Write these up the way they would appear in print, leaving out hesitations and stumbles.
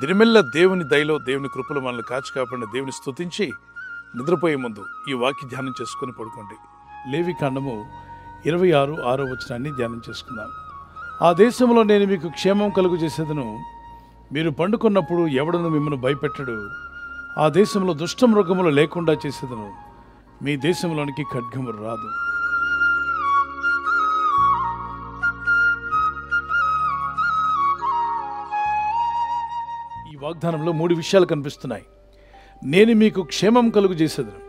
దినమెల్ల దేవుని దయలో దేవుని కృపలో మనల్ని కాచి కాపాడిన దేవుని స్తుతించి నిద్రపోయే ముందు ఈ వాక్య ధ్యానం చేసుకుని పడుకోండి. లేవికాండము 26:6 వచనాన్ని ధ్యానం చేసుకుందాం. ఆ దేశంలో నేను మీకు క్షేమం కలుగు చేసేదను, మీరు పండుకున్నప్పుడు ఎవడను మిమ్మల్ని భయపెట్టడు. ఆ దేశంలో దుష్ట మృగములు లేకుండా చేసేదను, మీ దేశంలోనికి ఖడ్గము రాదు. ఈ వాగ్దానంలో 3 విషయాలు కనిపిస్తున్నాయి. నేను మీకు క్షేమం కలుగు చేసేదను.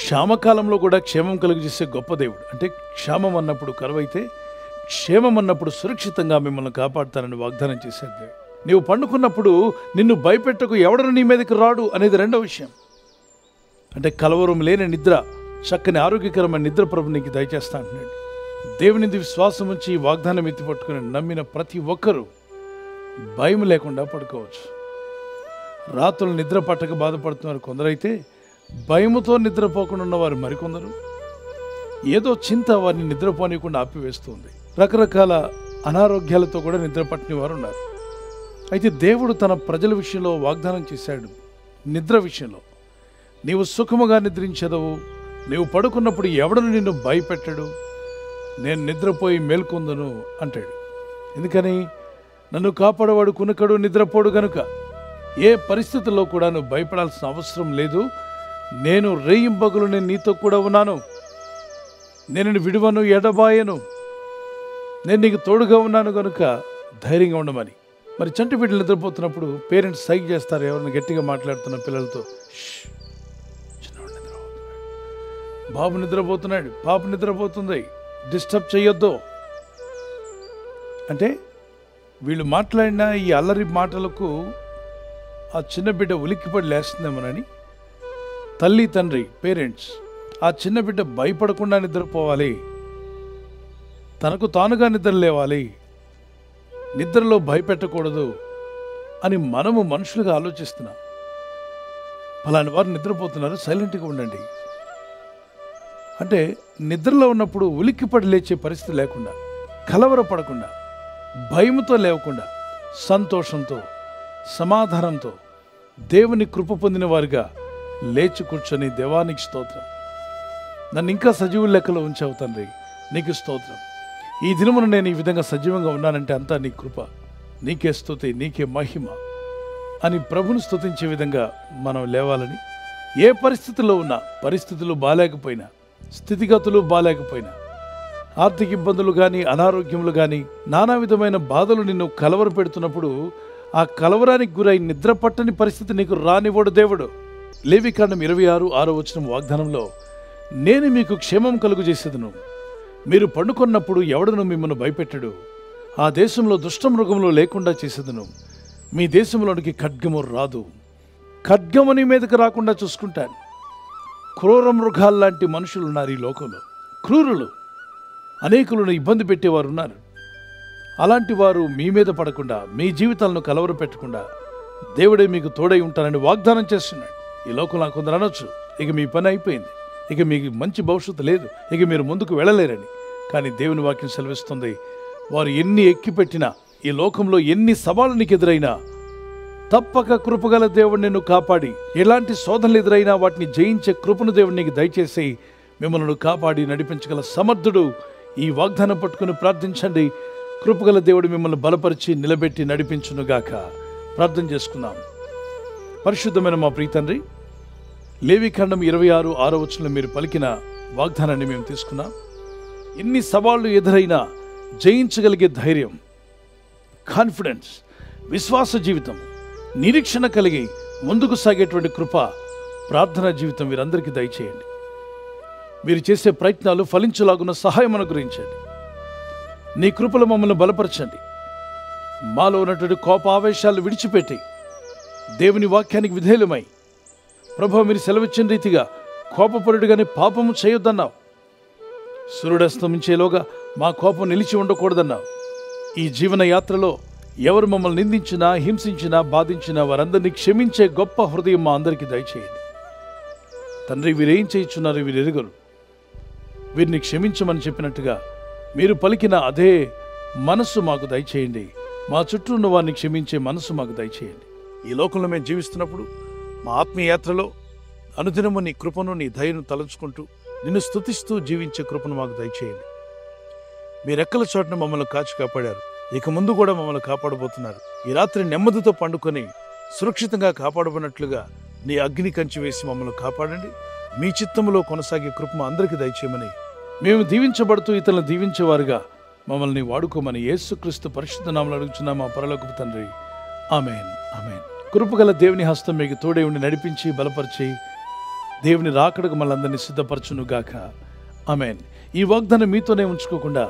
క్షామకాలంలో కూడా క్షేమం కలుగు చేసే గొప్ప దేవుడు. అంటే క్షామం అన్నప్పుడు కరువైతే, క్షేమం అన్నప్పుడు సురక్షితంగా మిమ్మల్ని కాపాడుతానని వాగ్దానం చేసే దేవుడు. నీవు పండుకున్నప్పుడు నిన్ను భయపెట్టకు, ఎవడను నీ మీదకి రాడు అనేది రెండో విషయం. అంటే కలవరం లేని నిద్ర, చక్కని ఆరోగ్యకరమైన నిద్ర ప్రభు నీకు దయచేస్తా అంటున్నాడు. దేవుని విశ్వాసం ఉంచి ఈ వాగ్దానం ఎత్తిపట్టుకుని నమ్మిన ప్రతి ఒక్కరూ భయం లేకుండా పడుకోవచ్చు. రాత్రులు నిద్ర పట్టక బాధపడుతున్నారు కొందరైతే, భయముతో నిద్రపోకుండా ఉన్నవారు మరికొందరు. ఏదో చింత వారిని నిద్రపోనీయకుండా ఆపివేస్తుంది. రకరకాల అనారోగ్యాలతో కూడా నిద్ర పట్టని వారు ఉన్నారు. అయితే దేవుడు తన ప్రజల విషయంలో వాగ్దానం చేశాడు. నిద్ర విషయంలో నీవు సుఖముగా నిద్రించదవు, నీవు పడుకున్నప్పుడు ఎవడను నిన్ను భయపెట్టడు, నేను నిద్రపోయి మేల్కొందును అంటాడు. ఎందుకని? నన్ను కాపాడవాడు కునుకడు, నిద్రపోడు గనుక ఏ పరిస్థితుల్లో కూడా నువ్వు భయపడాల్సిన అవసరం లేదు. నేను రేయింబగలు నేను నీతో కూడా ఉన్నాను, నేను విడువను, ఎడబాయను, నేను నీకు తోడుగా ఉన్నాను కనుక ధైర్యంగా ఉండమని. మరి చంటి బిడ్డలు నిద్రపోతున్నప్పుడు పేరెంట్స్ సైగ చేస్తారు, ఎవరిని గట్టిగా మాట్లాడుతున్న పిల్లలతో, చిన్నవాడు నిద్రపోతున్నాడు, బాబు నిద్రపోతున్నాడు, పాప నిద్రపోతుంది, డిస్టర్బ్ చేయొద్దు అంటే, వీళ్ళు మాట్లాడిన ఈ అల్లరి మాటలకు ఆ చిన్న బిడ్డ ఉలిక్కిపడి లేస్తుందేమోనని తల్లి తండ్రి పేరెంట్స్ ఆ చిన్న బిడ్డ భయపడకుండా నిద్రపోవాలి, తనకు తానుగా నిద్ర లేవాలి, నిద్రలో భయపెట్టకూడదు అని మనము మనుషులుగా ఆలోచిస్తున్నాం. ఫలాని వారు నిద్రపోతున్నారు, సైలెంట్గా ఉండండి అంటే, నిద్రలో ఉన్నప్పుడు ఉలిక్కిపడి లేచే పరిస్థితి లేకుండా, కలవరపడకుండా, భయముతో లేవకుండా, సంతోషంతో సమాధానంతో దేవుని కృప పొందిన వారిగా లేచి కూర్చొని, దేవానికి స్తోత్రం, నన్ను ఇంకా సజీవుల లెక్కలో ఉంచావు తండ్రి, నీకు స్తోత్రం, ఈ దినమున నేను ఈ విధంగా సజీవంగా ఉన్నానంటే అంతా నీ కృప, నీకే స్తుతి, నీకే మహిమ అని ప్రభుని స్తుతించే విధంగా మనం లేవాలని, ఏ పరిస్థితుల్లో ఉన్నా, పరిస్థితులు బాలేకపోయినా, స్థితిగతులు బాలేకపోయినా, ఆర్థిక ఇబ్బందులు కానీ, అనారోగ్యములు కానీ, నానా విధమైన బాధలు నిన్ను కలవర పెడుతున్నప్పుడు, ఆ కలవరానికి గురై నిద్ర పట్టని పరిస్థితి నీకు రానివ్వడు దేవుడు. లేవికాండం 26:6 వచనం వాగ్దానంలో, నేను మీకు క్షేమం కలుగు చేసేదను, మీరు పండుకున్నప్పుడు ఎవడను మిమ్మల్ని భయపెట్టడు. ఆ దేశంలో దుష్ట మృగములు లేకుండా చేసేదను, మీ దేశంలోనికి ఖడ్గము రాదు. ఖడ్గము నీ మీదకి రాకుండా చూసుకుంటాను. క్రూర మృగాల్లాంటి మనుషులు ఉన్నారు ఈ లోకంలో, క్రూరులు అనేకులను ఇబ్బంది పెట్టేవారు ఉన్నారు. అలాంటి వారు మీ మీద పడకుండా, మీ జీవితాలను కలవర పెట్టకుండా దేవుడే మీకు తోడై ఉంటానని వాగ్దానం చేస్తున్నాడు. ఈ లోకంలో కొందరు అనొచ్చు, ఇక మీ పని అయిపోయింది, ఇక మీకు మంచి భవిష్యత్తు లేదు, ఇక మీరు ముందుకు వెళ్ళలేరని. కానీ దేవుని వాక్యం సెలవిస్తుంది, వారు ఎన్ని ఎక్కిపెట్టినా, ఈ లోకంలో ఎన్ని సవాళ్ళు నీకు ఎదురైనా, తప్పక కృపగల దేవుడు నిన్ను కాపాడి, ఎలాంటి శోధనలు ఎదురైనా వాటిని జయించే కృపను దేవుడు నీకు దయచేసి మిమ్మల్ని కాపాడి నడిపించగల సమర్థుడు. ఈ వాగ్దానం పట్టుకుని ప్రార్థించండి. కృపగల దేవుడు మిమ్మల్ని బలపరిచి నిలబెట్టి నడిపించునుగాక. ప్రార్థన చేసుకుందాం. పరిశుద్ధమైన మా ప్రియ తండ్రి, లేవికాండం 26:6 వచనంలో మీరు పలికిన వాగ్దానాన్ని మేము తీసుకున్నాం. ఎన్ని సవాళ్లు ఎదురైనా జయించగలిగే ధైర్యం, కాన్ఫిడెన్స్, విశ్వాస జీవితం, నిరీక్షణ కలిగి ముందుకు సాగేటువంటి కృప, ప్రార్థనా జీవితం వీరందరికీ దయచేయండి. మీరు చేసే ప్రయత్నాలు ఫలించలాగున్న సహాయం అనుగ్రహించండి. నీ కృపలో మమ్మల్ని బలపరచండి. మాలో ఉన్నటువంటి కోప ఆవేశాలు విడిచిపెట్టి దేవుని వాక్యానికి విధేయులమై, ప్రభువా మీరు సెలవిచ్చిన రీతిగా కోపపరుడుగానే పాపము చేయొద్దన్నావు. సూర్యుడస్తమించేలోగా మా కోపం నిలిచి ఉండకూడదన్నావు. ఈ జీవన యాత్రలో ఎవరు మమ్మల్ని నిందించినా, హింసించినా, బాధించినా వారందరినీ క్షమించే గొప్ప హృదయం మా అందరికీ దయచేయండి. తండ్రి, వీరేం చేయించున్నారు వీరు ఎరుగరు, వీరిని క్షమించమని చెప్పినట్టుగా మీరు పలికిన అదే మనస్సు మాకు దయచేయండి. మా చుట్టూ ఉన్న వారిని క్షమించే మనస్సు మాకు దయచేయండి. ఈ లోకంలో మేము జీవిస్తున్నప్పుడు మా ఆత్మీయ యాత్రలో అనుదినము నీ కృపను, నీ దయను తలంచుకుంటూ నిన్ను స్తుతిస్తూ జీవించే కృపను మాకు దయచేయండి. మీ రెక్కల చోటున మమ్మల్ని కాచి కాపాడారు, ఇక ముందు కూడా మమ్మల్ని కాపాడబోతున్నారు. ఈ రాత్రి నెమ్మదితో పండుకొని సురక్షితంగా కాపాడబడినట్లుగా నీ అగ్ని కంచి వేసి మమ్మల్ని కాపాడండి. మీ చిత్తములో కొనసాగే కృపను అందరికీ దయచేయమని, మేము దీవించబడుతూ ఇతరులను దీవించేవారుగా మమ్మల్ని వాడుకోమని యేసుక్రీస్తు పరిశుద్ధ నామములో అడుగుచున్నాము మా పరలోకపు తండ్రి. ఆమేన్, ఆమేన్. కృపగల దేవుని హస్తం మీకు తోడే ఉండి నడిపించి బలపరిచి దేవుని రాకడకు మనందరినీ సిద్ధపరచునుగాక. ఆమేన్. ఈ వాగ్దానం మీతోనే ఉంచుకోకుండా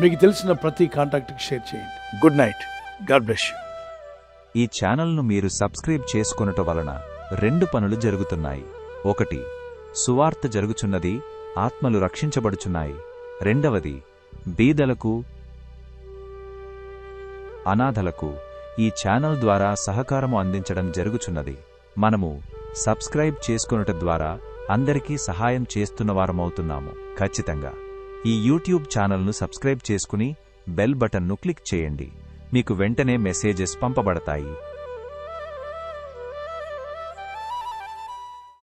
మీకు తెలిసిన ప్రతి కాంటాక్ట్కి షేర్ చేయండి. Good night. God bless you. ఈ ఛానల్ను మీరు సబ్స్క్రైబ్ చేసుకొనుట వలన 2 పనులు జరుగుతున్నాయి. 1, సువార్త జరుగుచున్నది, ఆత్మలు రక్షించబడుచున్నాయి. 2, బీదలకు, అనాథలకు ఈ ఛానల్ ద్వారా సహకారము అందించడం జరుగుచున్నది. మనము సబ్స్క్రైబ్ చేసుకొనుట ద్వారా అందరికీ సహాయం చేస్తున్నవారమవుతున్నాము. ఖచ్చితంగా ఈ యూట్యూబ్ ఛానల్ను సబ్స్క్రైబ్ చేసుకుని బెల్ బటన్ను క్లిక్ చేయండి. మీకు వెంటనే మెసేజెస్ పంపబడతాయి.